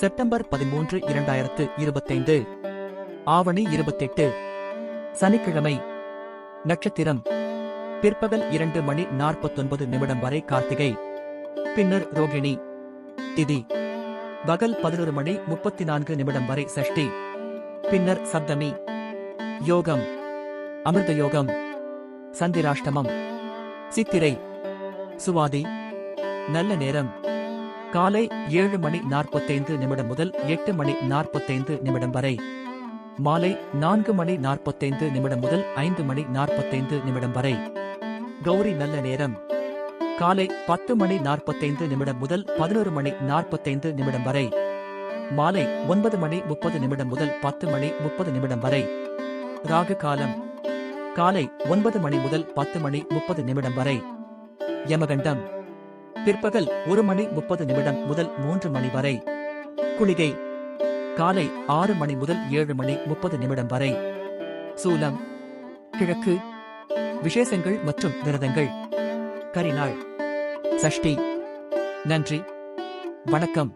September 13, 2025 ஆவணி 28 சனிக்கிழமை. நட்சத்திரம் பிற்பகல் 2:49 வரை கார்த்திகை, பின்னர் ரோகிணி. திதி பகல் 11:34 வரை சஷ்டி, பின்னர் சப்தமி. யோகம் அமிர்த யோகம். சந்திராஷ்டமம். சித்திரை சுவாதி. நல்ல நேரம் காலை 7:45 முதல் 8:45 வரை. மாலை 4:45 முதல் 5:45 வரை. கௌரி நல்ல நேரம் காலை 10:45 முதல் 11:45 வரை. மாலை 9:30 முதல் 10:30 வரை. ராகு காலம் காலை 9 முதல் 10:30 வரை. யமகண்டம் பிற்பகல் 1:30 முதல் 3 வரை. குளிகை காலை 6 முதல் 7:30 வரை. சூலம் கிழக்கு. விசேஷங்கள் மற்றும் விரதங்கள். கரிநாள் சஷ்டி. நன்றி, வணக்கம்.